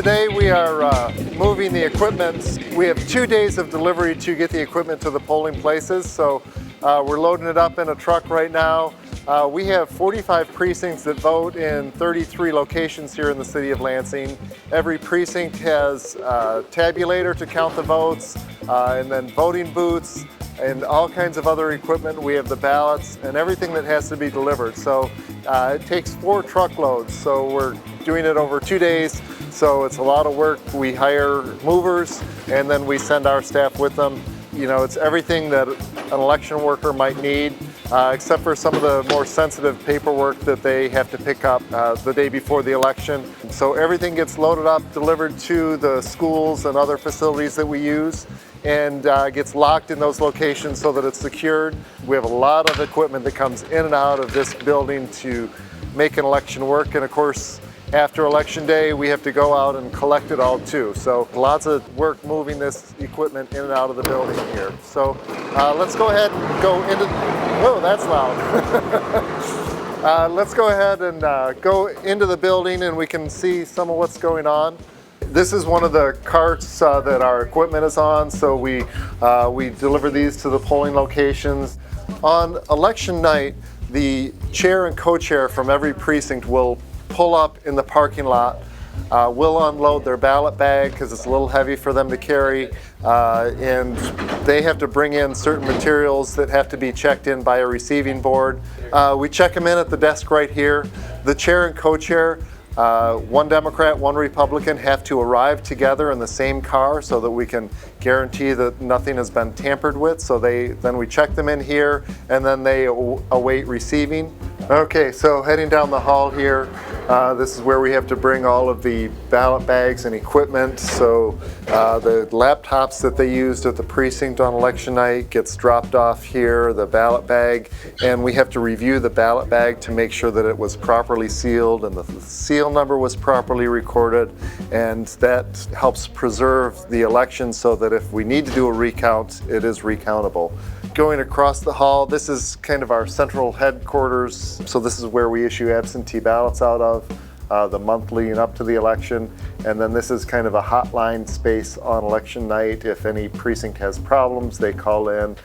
Today we are moving the equipment. We have 2 days of delivery to get the equipment to the polling places, so we're loading it up in a truck right now. We have 45 precincts that vote in 33 locations here in the city of Lansing. Every precinct has a tabulator to count the votes, and then voting booths, and all kinds of other equipment. We have the ballots and everything that has to be delivered. So it takes 4 truckloads. So we're doing it over 2 days. So it's a lot of work. We hire movers and then we send our staff with them. You know, it's everything that an election worker might need, except for some of the more sensitive paperwork that they have to pick up the day before the election. So everything gets loaded up, delivered to the schools and other facilities that we use, and gets locked in those locations so that it's secured. We have a lot of equipment that comes in and out of this building to make an election work, and of course after election day we have to go out and collect it all too. So lots of work moving this equipment in and out of the building here. So let's go ahead and go into, whoa, that's loud. Let's go ahead and go into the building and we can see some of what's going on. This is one of the carts that our equipment is on, so we deliver these to the polling locations. On election night, the chair and co-chair from every precinct will pull up in the parking lot. We'll unload their ballot bag because it's a little heavy for them to carry, and they have to bring in certain materials that have to be checked in by a receiving board. We check them in at the desk right here. The chair and co-chair, one Democrat, one Republican, have to arrive together in the same car so that we can guarantee that nothing has been tampered with. So then we check them in here and then they await receiving. Okay, so heading down the hall here, this is where we have to bring all of the ballot bags and equipment. So the laptops that they used at the precinct on election night gets dropped off here, the ballot bag, and we have to review the ballot bag to make sure that it was properly sealed and the seal number was properly recorded, and that helps preserve the election so that if we need to do a recount, it is recountable. Going across the hall, this is kind of our central headquarters. So this is where we issue absentee ballots out of the month leading up to the election. And then this is kind of a hotline space on election night. If any precinct has problems, they call in.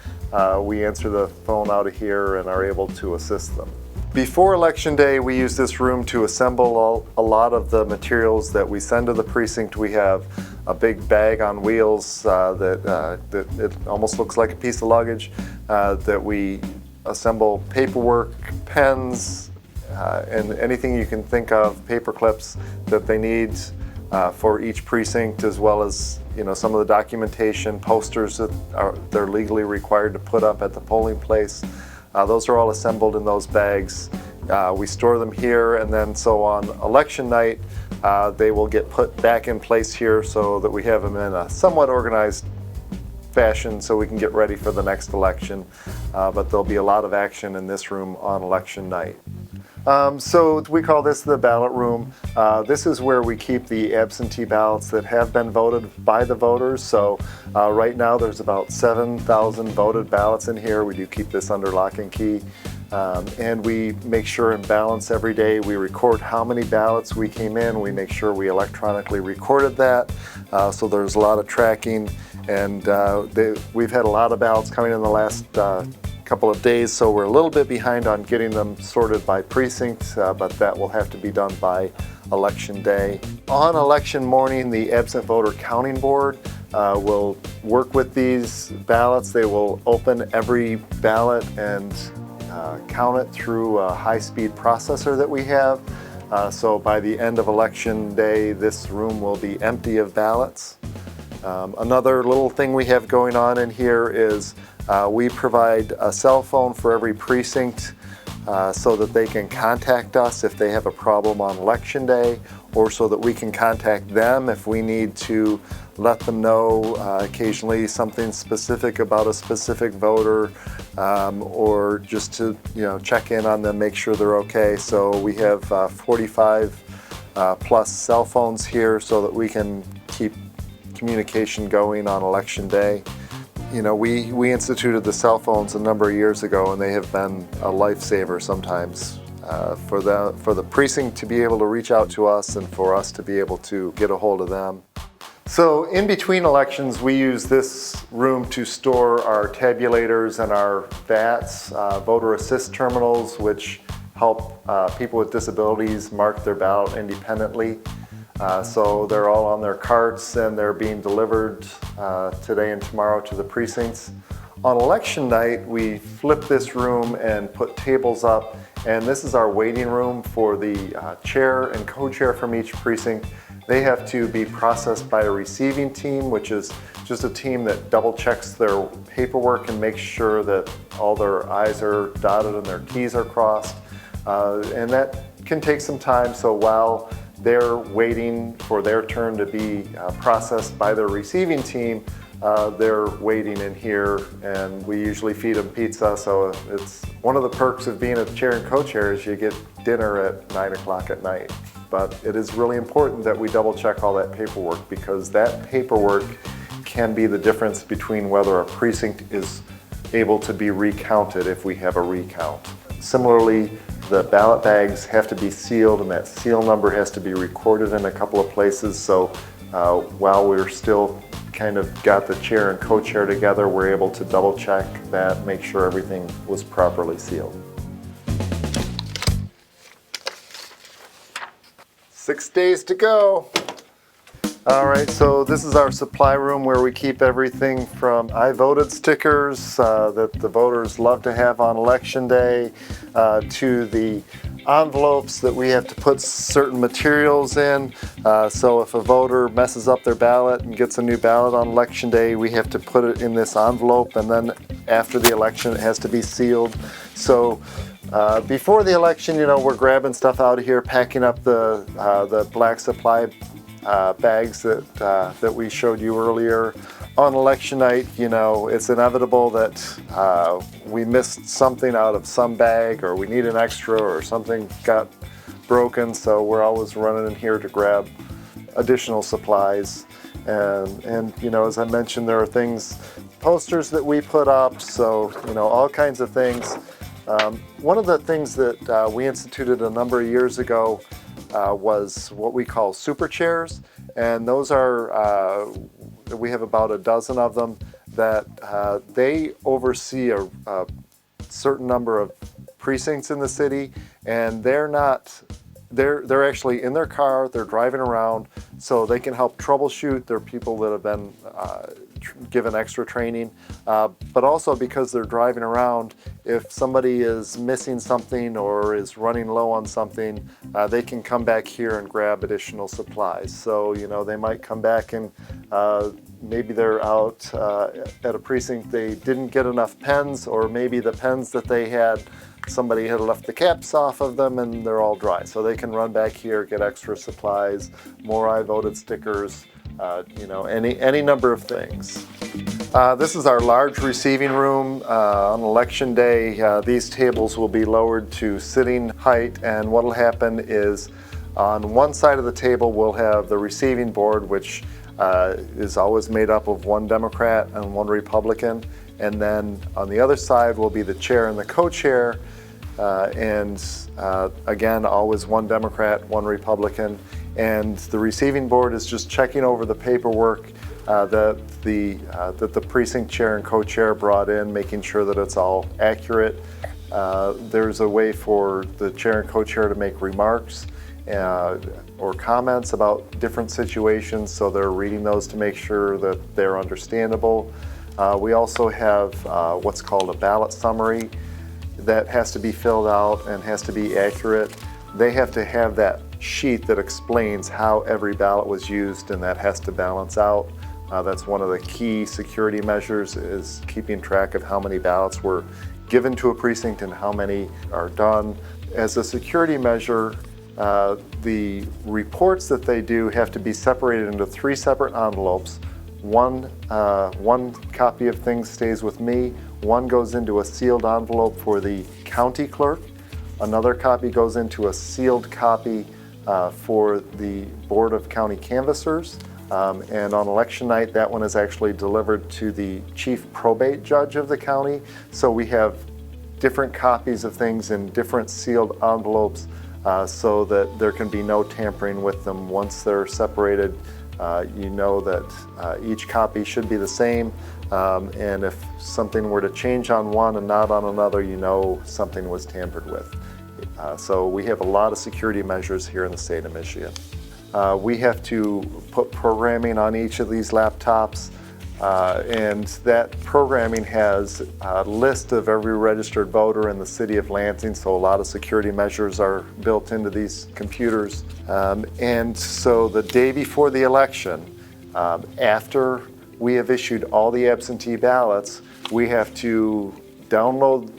We answer the phone out of here and are able to assist them. Before Election Day, we use this room to assemble a lot of the materials that we send to the precinct. We have a big bag on wheels that it almost looks like a piece of luggage, that we assemble paperwork, pens, and anything you can think of, paper clips that they need for each precinct, as well as some of the documentation, posters that they're legally required to put up at the polling place. Those are all assembled in those bags. We store them here, and then so on election night, they will get put back in place here so that we have them in a somewhat organized fashion so we can get ready for the next election. But there'll be a lot of action in this room on election night. So we call this the ballot room. This is where we keep the absentee ballots that have been voted by the voters. So right now there's about 7,000 voted ballots in here. We do keep this under lock and key. And we make sure and balance every day. We record how many ballots we came in. We make sure we electronically recorded that. So there's a lot of tracking, and we've had a lot of ballots coming in the last couple of days, so we're a little bit behind on getting them sorted by precinct, but that will have to be done by election day. On election morning, the absent voter counting board will work with these ballots. They will open every ballot and count it through a high-speed processor that we have. So by the end of election day, this room will be empty of ballots. Another little thing we have going on in here is we provide a cell phone for every precinct so that they can contact us if they have a problem on election day, or so that we can contact them if we need to let them know occasionally something specific about a specific voter, or just to check in on them, make sure they're okay. So we have 45 plus cell phones here so that we can keep communication going on election day. We instituted the cell phones a number of years ago, and they have been a lifesaver sometimes. for the precinct to be able to reach out to us and for us to be able to get a hold of them. So in between elections, we use this room to store our tabulators and our VATs, voter assist terminals, which help people with disabilities mark their ballot independently. So they're all on their carts and they're being delivered today and tomorrow to the precincts. On election night, we flip this room and put tables up, and this is our waiting room for the chair and co-chair from each precinct. They have to be processed by a receiving team, which is just a team that double checks their paperwork and makes sure that all their I's are dotted and their T's are crossed. And that can take some time, so while they're waiting for their turn to be processed by their receiving team, they're waiting in here, and we usually feed them pizza, so it's one of the perks of being a chair and co-chair is you get dinner at 9 o'clock at night. But it is really important that we double check all that paperwork, because that paperwork can be the difference between whether a precinct is able to be recounted if we have a recount. Similarly, the ballot bags have to be sealed, and that seal number has to be recorded in a couple of places. So while we're still kind of got the chair and co-chair together, we're able to double check that, make sure everything was properly sealed. 6 days to go. All right, so this is our supply room where we keep everything from I voted stickers that the voters love to have on election day, to the envelopes that we have to put certain materials in. So if a voter messes up their ballot and gets a new ballot on election day, we have to put it in this envelope, and then after the election it has to be sealed. So before the election, you know, we're grabbing stuff out of here, packing up the black supply bags that we showed you earlier. On election night, you know, it's inevitable that we missed something out of some bag, or we need an extra, or something got broken, so we're always running in here to grab additional supplies. And you know, as I mentioned, there are things, posters that we put up, so you know, all kinds of things. One of the things that we instituted a number of years ago was what we call super chairs, and those are, we have about a dozen of them that they oversee a certain number of precincts in the city, and they're actually in their car, they're driving around, so they can help troubleshoot. They're people that have been given extra training, but also because they're driving around, if somebody is missing something or is running low on something, they can come back here and grab additional supplies. So, you know, they might come back and maybe they're out at a precinct, they didn't get enough pens, or maybe the pens that they had, somebody had left the caps off of them and they're all dry. So they can run back here, get extra supplies, more I voted stickers, you know, any number of things. This is our large receiving room. On election day, these tables will be lowered to sitting height, and what will happen is on one side of the table we'll have the receiving board, which is always made up of one Democrat and one Republican, and then on the other side will be the chair and the co-chair, and again, always one Democrat, one Republican, and the receiving board is just checking over the paperwork that the precinct chair and co-chair brought in, making sure that it's all accurate. There's a way for the chair and co-chair to make remarks or comments about different situations, so they're reading those to make sure that they're understandable. We also have what's called a ballot summary that has to be filled out and has to be accurate. They have to have that sheet that explains how every ballot was used, and that has to balance out. That's one of the key security measures, is keeping track of how many ballots were given to a precinct and how many are done. As a security measure, the reports that they do have to be separated into 3 separate envelopes. One copy of things stays with me, one goes into a sealed envelope for the county clerk, another copy goes into a sealed copy for the Board of County Canvassers, and on election night that one is actually delivered to the chief probate judge of the county. So we have different copies of things in different sealed envelopes so that there can be no tampering with them. Once they're separated, you know that each copy should be the same, and if something were to change on one and not on another, you know something was tampered with. So we have a lot of security measures here in the state of Michigan. We have to put programming on each of these laptops, and that programming has a list of every registered voter in the city of Lansing, so a lot of security measures are built into these computers. And so the day before the election, after we have issued all the absentee ballots, we have to download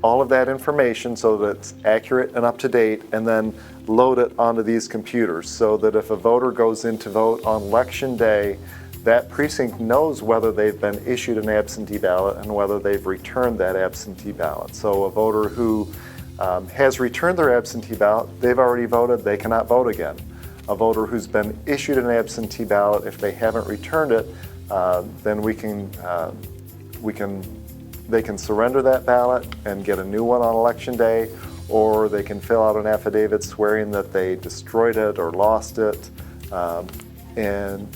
all of that information so that it's accurate and up to date, and then load it onto these computers so that if a voter goes in to vote on election day, that precinct knows whether they've been issued an absentee ballot and whether they've returned that absentee ballot. So a voter who has returned their absentee ballot, they've already voted, they cannot vote again. A voter who's been issued an absentee ballot, if they haven't returned it, then they can surrender that ballot and get a new one on election day, or they can fill out an affidavit swearing that they destroyed it or lost it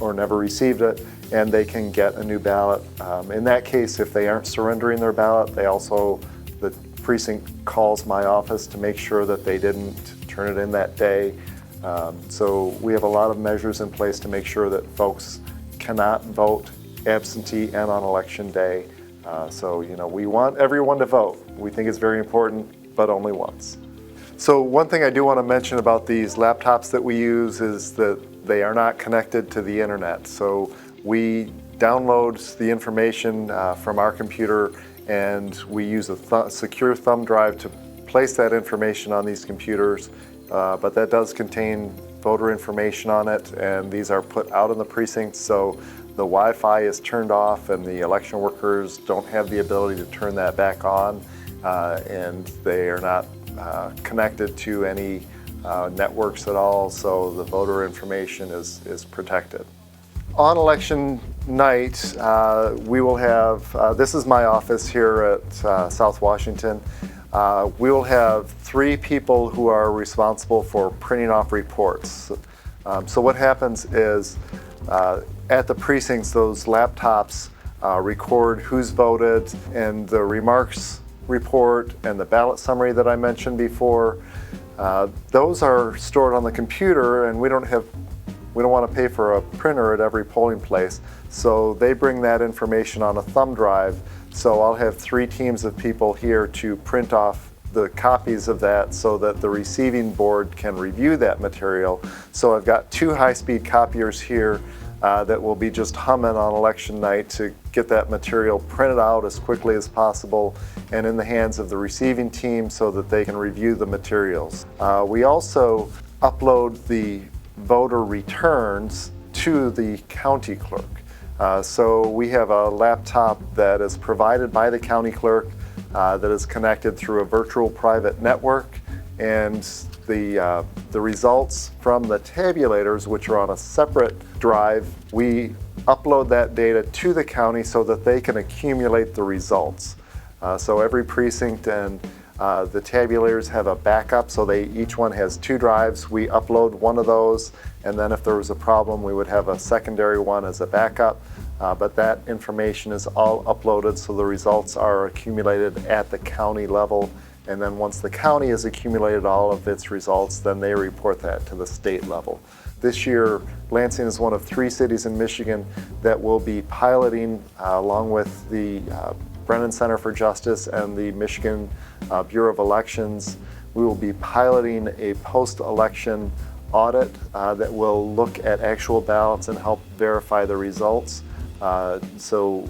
or never received it, and they can get a new ballot. In that case, if they aren't surrendering their ballot, the precinct calls my office to make sure that they didn't turn it in that day. So we have a lot of measures in place to make sure that folks cannot vote absentee and on election day. So we want everyone to vote. We think it's very important, but only once. So one thing I do want to mention about these laptops that we use is that they are not connected to the internet. So we download the information from our computer, and we use a secure thumb drive to place that information on these computers, but that does contain voter information on it, and these are put out in the precincts, so the Wi-Fi is turned off and the election workers don't have the ability to turn that back on, and they are not connected to any networks at all, so the voter information is protected. On election night, we will have, this is my office here at South Washington. We will have 3 people who are responsible for printing off reports. So what happens is, at the precincts, those laptops record who's voted, and the remarks report and the ballot summary that I mentioned before. Those are stored on the computer, and we don't want to pay for a printer at every polling place, so they bring that information on a thumb drive. So I'll have 3 teams of people here to print off the copies of that so that the receiving board can review that material. So I've got 2 high-speed copiers here that will be just humming on election night to get that material printed out as quickly as possible and in the hands of the receiving team so that they can review the materials. We also upload the voter returns to the county clerk. So we have a laptop that is provided by the county clerk that is connected through a virtual private network, and the results from the tabulators, which are on a separate drive, we upload that data to the county so that they can accumulate the results. So every precinct and the tabulators have a backup, so each one has 2 drives. We upload one of those, and then if there was a problem, we would have a secondary one as a backup. But that information is all uploaded, so the results are accumulated at the county level. And then once the county has accumulated all of its results, then they report that to the state level. This year, Lansing is one of 3 cities in Michigan that will be piloting, along with the Brennan Center for Justice and the Michigan Bureau of Elections. We will be piloting a post-election audit that will look at actual ballots and help verify the results. So,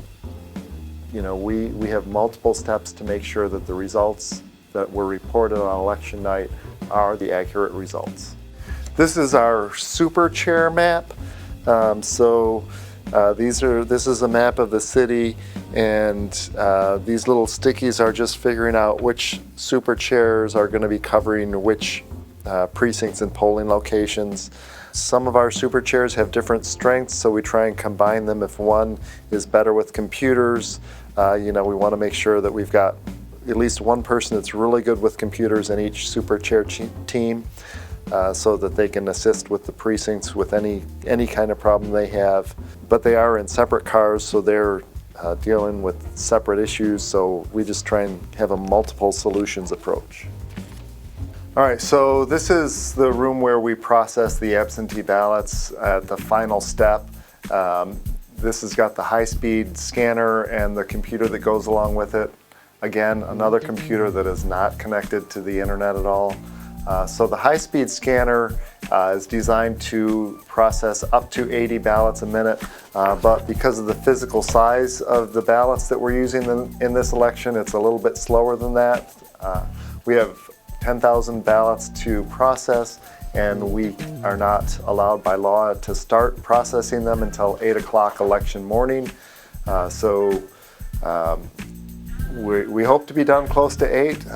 we have multiple steps to make sure that the results that were reported on election night are the accurate results. This is our super chair map. This is a map of the city, and these little stickies are just figuring out which super chairs are going to be covering which precincts and polling locations. Some of our super chairs have different strengths, so we try and combine them. If one is better with computers, we want to make sure that we've got at least one person that's really good with computers in each super chair team, so that they can assist with the precincts with any kind of problem they have. But they are in separate cars, so they're dealing with separate issues, so we just try and have a multiple solutions approach. All right, so this is the room where we process the absentee ballots at the final step. This has got the high-speed scanner and the computer that goes along with it. Again, another computer that is not connected to the internet at all. So the high-speed scanner is designed to process up to 80 ballots a minute, but because of the physical size of the ballots that we're using in this election, it's a little bit slower than that. We have 10,000 ballots to process, and we are not allowed by law to start processing them until 8 o'clock election morning. We hope to be done close to 8,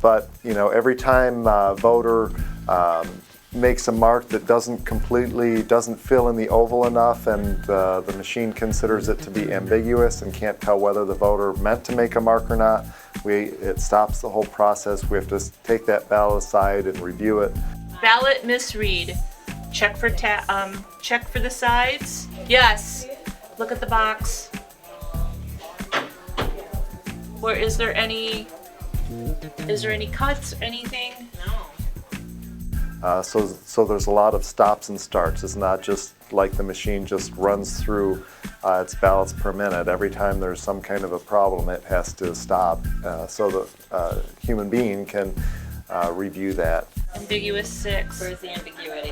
but every time a voter makes a mark that doesn't fill in the oval enough, and the machine considers it to be ambiguous and can't tell whether the voter meant to make a mark or not, it stops the whole process. We have to take that ballot aside and review it. Ballot misread. Check for the sides. Yes. Look at the box. Or is there any cuts, anything? No. So there's a lot of stops and starts. It's not just like the machine just runs through its ballots per minute. Every time there's some kind of a problem, it has to stop so the human being can review that. Ambiguous 6. Where's the ambiguity?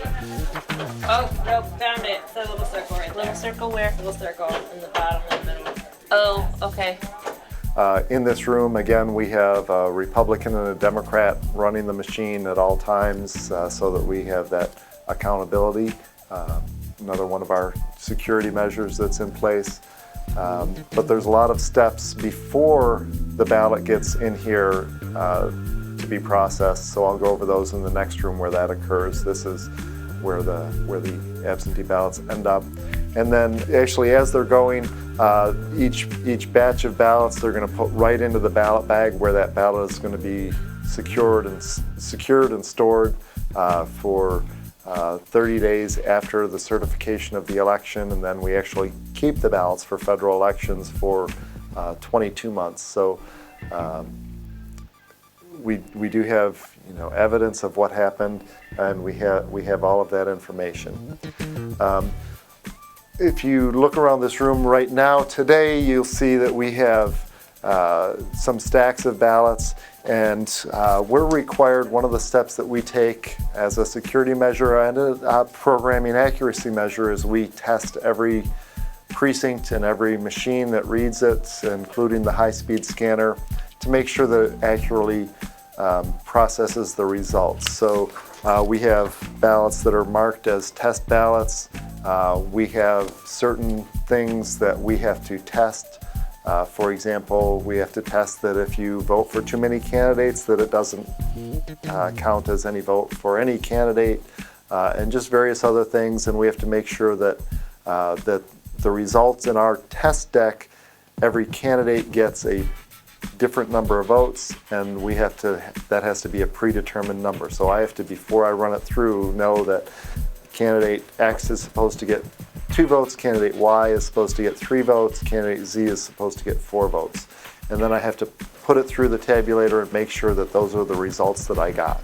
Oh, nope, found it. It's a little circle right there. Little circle where? Little circle in the bottom and the middle. Oh, okay. In this room, again, we have a Republican and a Democrat running the machine at all times so that we have that accountability. Another one of our security measures that's in place. But there's a lot of steps before the ballot gets in here to be processed, so I'll go over those in the next room where that occurs. This is where the absentee ballots end up. And then actually as they're going, each batch of ballots they're going to put right into the ballot bag where that ballot is going to be secured and stored for 30 days after the certification of the election, and then we actually keep the ballots for federal elections for 22 months. So we do have evidence of what happened, and we have all of that information. If you look around this room right now today, you'll see that we have some stacks of ballots, and we're required, one of the steps that we take as a security measure and a programming accuracy measure is we test every precinct and every machine that reads it, including the high-speed scanner, to make sure that it accurately processes the results. So we have ballots that are marked as test ballots. We have certain things that we have to test. For example, we have to test that if you vote for too many candidates, that it doesn't count as any vote for any candidate, and just various other things. And we have to make sure that that the results in our test deck, every candidate gets a different number of votes, and that has to be a predetermined number. So I have to, before I run it through, know that candidate X is supposed to get 2 votes, candidate Y is supposed to get 3 votes, candidate Z is supposed to get 4 votes. And then I have to put it through the tabulator and make sure that those are the results that I got.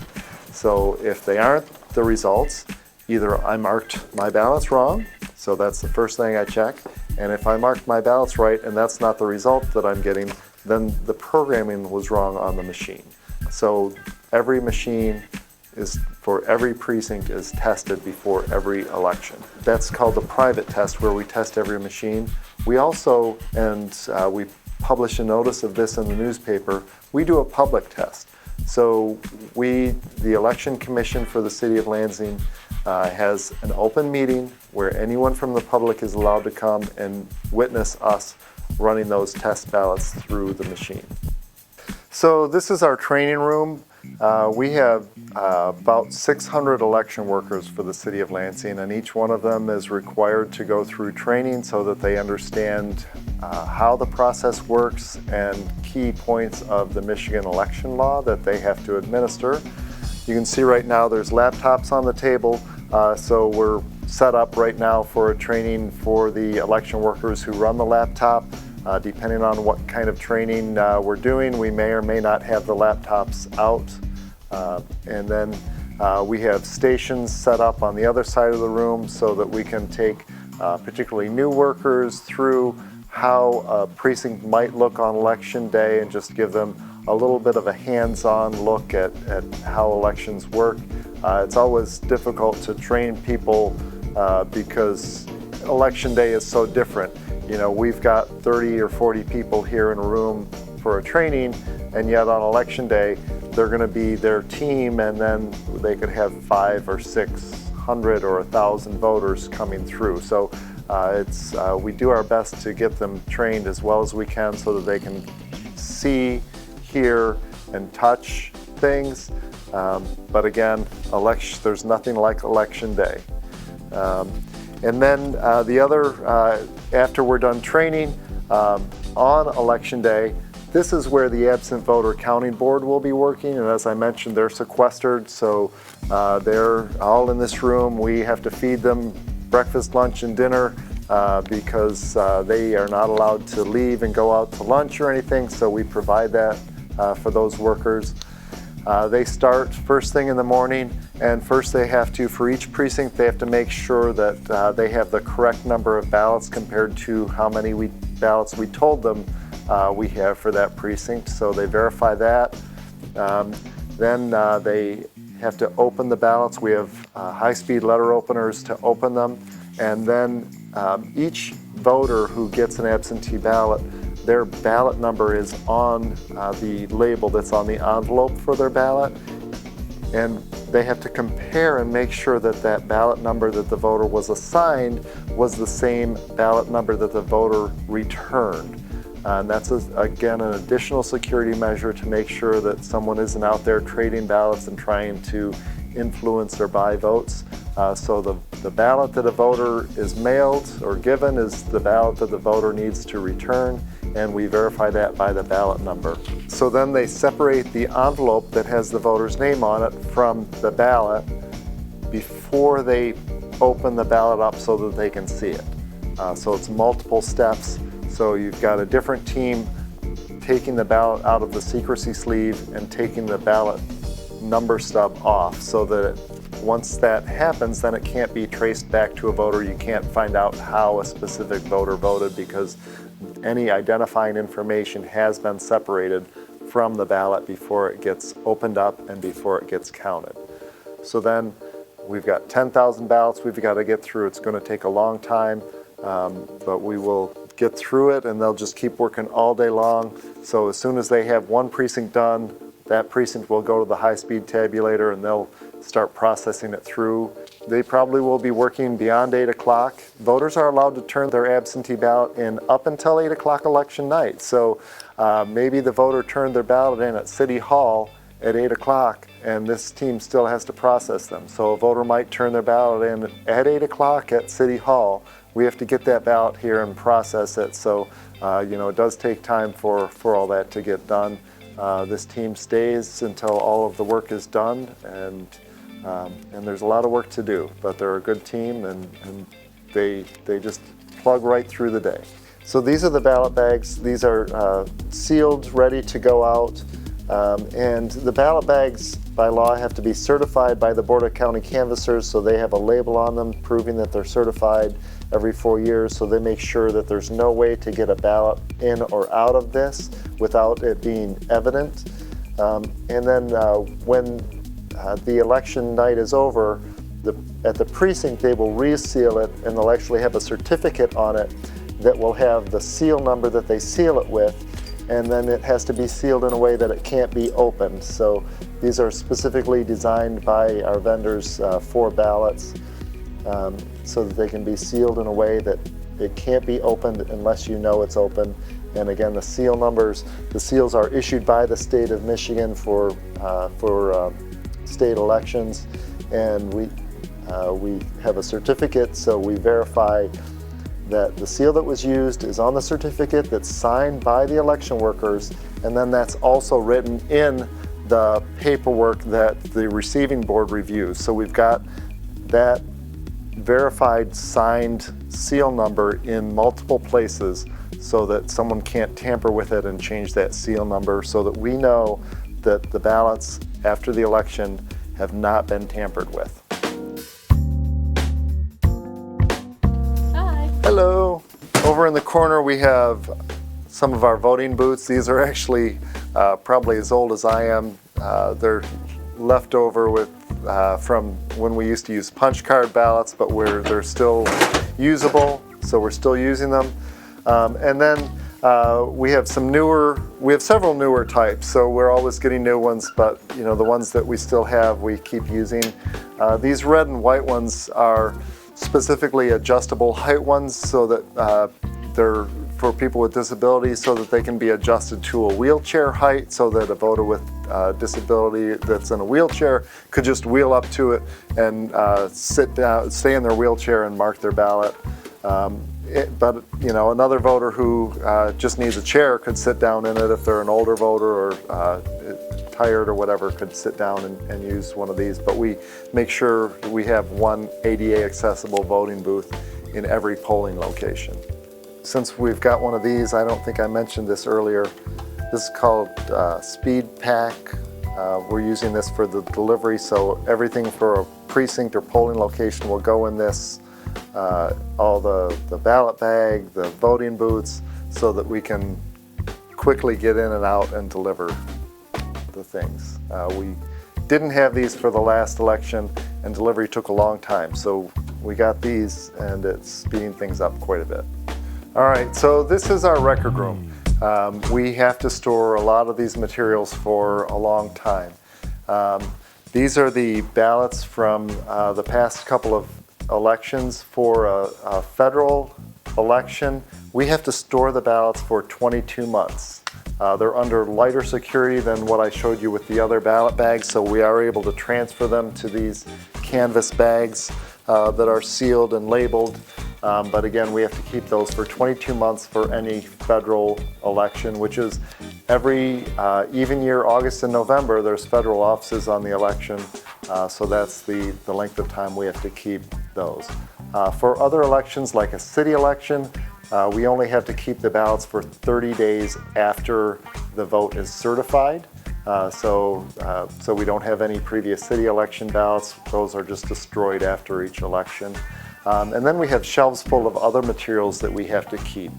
So if they aren't the results, either I marked my ballots wrong, so that's the first thing I check, and if I marked my ballots right and that's not the result that I'm getting, then the programming was wrong on the machine. So every machine for every precinct is tested before every election. That's called the private test, where we test every machine. We also, and we publish a notice of this in the newspaper, we do a public test. So the Election Commission for the City of Lansing has an open meeting where anyone from the public is allowed to come and witness us running those test ballots through the machine. So this is our training room. We have about 600 election workers for the city of Lansing, and each one of them is required to go through training so that they understand how the process works and key points of the Michigan election law that they have to administer. You can see right now there's laptops on the table, so we're set up right now for a training for the election workers who run the laptop. Depending on what kind of training we're doing, we may or may not have the laptops out. And then we have stations set up on the other side of the room so that we can take particularly new workers through how a precinct might look on election day and just give them a little bit of a hands-on look at how elections work. It's always difficult to train people because election day is so different. You know, we've got 30 or 40 people here in a room for a training, and yet on election day, they're going to be their team, and then they could have 500 or 600 or 1,000 voters coming through. So we do our best to get them trained as well as we can so that they can see, hear, and touch things. But again, there's nothing like election day. And then the other, after we're done training on election day, this is where the absent voter counting board will be working. And as I mentioned, they're sequestered, so they're all in this room. We have to feed them breakfast, lunch, and dinner because they are not allowed to leave and go out to lunch or anything, so we provide that for those workers. They start first thing in the morning, and first they have to, for each precinct, they have to make sure that they have the correct number of ballots compared to how many ballots we told them we have for that precinct. So they verify that. Then they have to open the ballots. We have high-speed letter openers to open them. And then each voter who gets an absentee ballot, their ballot number is on the label that's on the envelope for their ballot. And they have to compare and make sure that that ballot number that the voter was assigned was the same ballot number that the voter returned. And that's, again, an additional security measure to make sure that someone isn't out there trading ballots and trying to influence or buy votes. So the ballot that a voter is mailed or given is the ballot that the voter needs to return, and we verify that by the ballot number. So then they separate the envelope that has the voter's name on it from the ballot before they open the ballot up so that they can see it. So it's multiple steps. So you've got a different team taking the ballot out of the secrecy sleeve and taking the ballot number stub off so that once that happens, then it can't be traced back to a voter. You can't find out how a specific voter voted because any identifying information has been separated from the ballot before it gets opened up and before it gets counted. So then we've got 10,000 ballots we've got to get through. It's going to take a long time, but we will get through it, and they'll just keep working all day long. So as soon as they have one precinct done, that precinct will go to the high-speed tabulator and they'll start processing it through. They probably will be working beyond 8 o'clock. Voters are allowed to turn their absentee ballot in up until 8 o'clock election night. So maybe the voter turned their ballot in at City Hall at 8 o'clock and this team still has to process them. So a voter might turn their ballot in at 8 o'clock at City Hall. We have to get that ballot here and process it. So it does take time for all that to get done. This team stays until all of the work is done, and there's a lot of work to do, but they're a good team, and they just plug right through the day. So these are the ballot bags. These are sealed, ready to go out, and the ballot bags by law have to be certified by the Board of County Canvassers, so they have a label on them proving that they're certified every 4 years, so they make sure that there's no way to get a ballot in or out of this without it being evident. And then when the election night is over, at the precinct they will reseal it, and they'll actually have a certificate on it that will have the seal number that they seal it with, and then it has to be sealed in a way that it can't be opened. So these are specifically designed by our vendors for ballots, so that they can be sealed in a way that It can't be opened unless you know it's open. And again, the seal numbers, the seals are issued by the state of Michigan for state elections, and we have a certificate, so we verify that the seal that was used is on the certificate, that's signed by the election workers, and then that's also written in the paperwork that the receiving board reviews. So we've got that verified signed seal number in multiple places so that someone can't tamper with it and change that seal number, so that we know that the ballots after the election have not been tampered with. Hi. Hello. Over in the corner we have some of our voting booths. These are actually probably as old as I am. They're left over with from when we used to use punch card ballots, but they're still usable, so we're still using them. And then we have several newer types, so we're always getting new ones, but you know, the ones that we still have, we keep using. These red and white ones are specifically adjustable height ones, so that they're for people with disabilities, so that they can be adjusted to a wheelchair height, so that a voter with disability that's in a wheelchair could just wheel up to it and sit down, stay in their wheelchair and mark their ballot. But you know, another voter who just needs a chair could sit down in it. If they're an older voter or tired or whatever, could sit down and use one of these. But we make sure we have one ADA accessible voting booth in every polling location. Since we've got one of these, I don't think I mentioned this earlier, this is called Speed Pack. We're using this for the delivery, so everything for a precinct or polling location will go in this. All the ballot bag, the voting booths, so that we can quickly get in and out and deliver the things. We didn't have these for the last election, and delivery took a long time, so we got these, and it's speeding things up quite a bit. All right, so this is our record room. We have to store a lot of these materials for a long time. These are the ballots from the past couple of elections. For a federal election, we have to store the ballots for 22 months. They're under lighter security than what I showed you with the other ballot bags, so we are able to transfer them to these canvas bags that are sealed and labeled. But again, we have to keep those for 22 months for any federal election, which is every even year, August and November, there's federal offices on the election. So that's the length of time we have to keep those. For other elections, like a city election, we only have to keep the ballots for 30 days after the vote is certified. So we don't have any previous city election ballots. Those are just destroyed after each election. And then we have shelves full of other materials that we have to keep.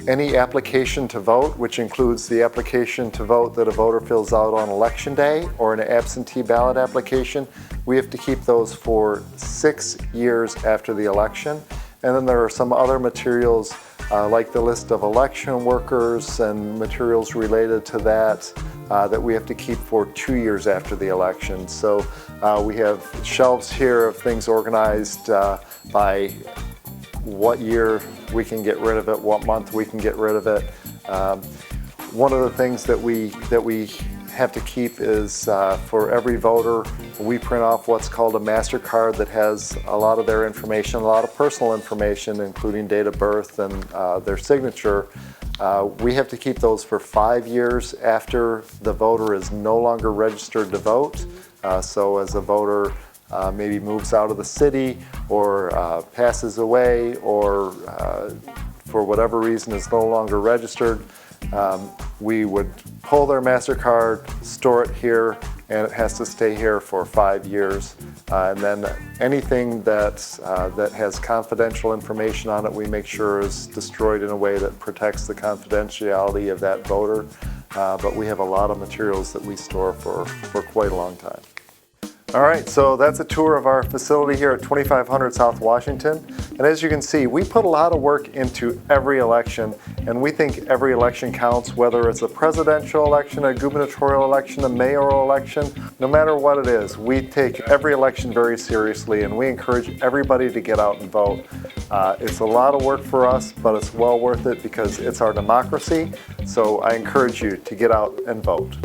Any application to vote, which includes the application to vote that a voter fills out on election day or an absentee ballot application, we have to keep those for 6 years after the election. And then there are some other materials like the list of election workers and materials related to that that we have to keep for 2 years after the election. So we have shelves here of things organized by what year we can get rid of it, what month we can get rid of it. One of the things that we have to keep is for every voter, we print off what's called a master card that has a lot of their information, a lot of personal information, including date of birth and their signature. We have to keep those for 5 years after the voter is no longer registered to vote. So as a voter maybe moves out of the city or passes away or for whatever reason is no longer registered, we would pull their MasterCard, store it here, and it has to stay here for 5 years. And then anything that has confidential information on it, we make sure is destroyed in a way that protects the confidentiality of that voter. But we have a lot of materials that we store for quite a long time. All right, so that's a tour of our facility here at 2500 South Washington. And as you can see, we put a lot of work into every election, and we think every election counts, whether it's a presidential election, a gubernatorial election, a mayoral election, no matter what it is. We take every election very seriously, and we encourage everybody to get out and vote. It's a lot of work for us, but it's well worth it because it's our democracy. So I encourage you to get out and vote.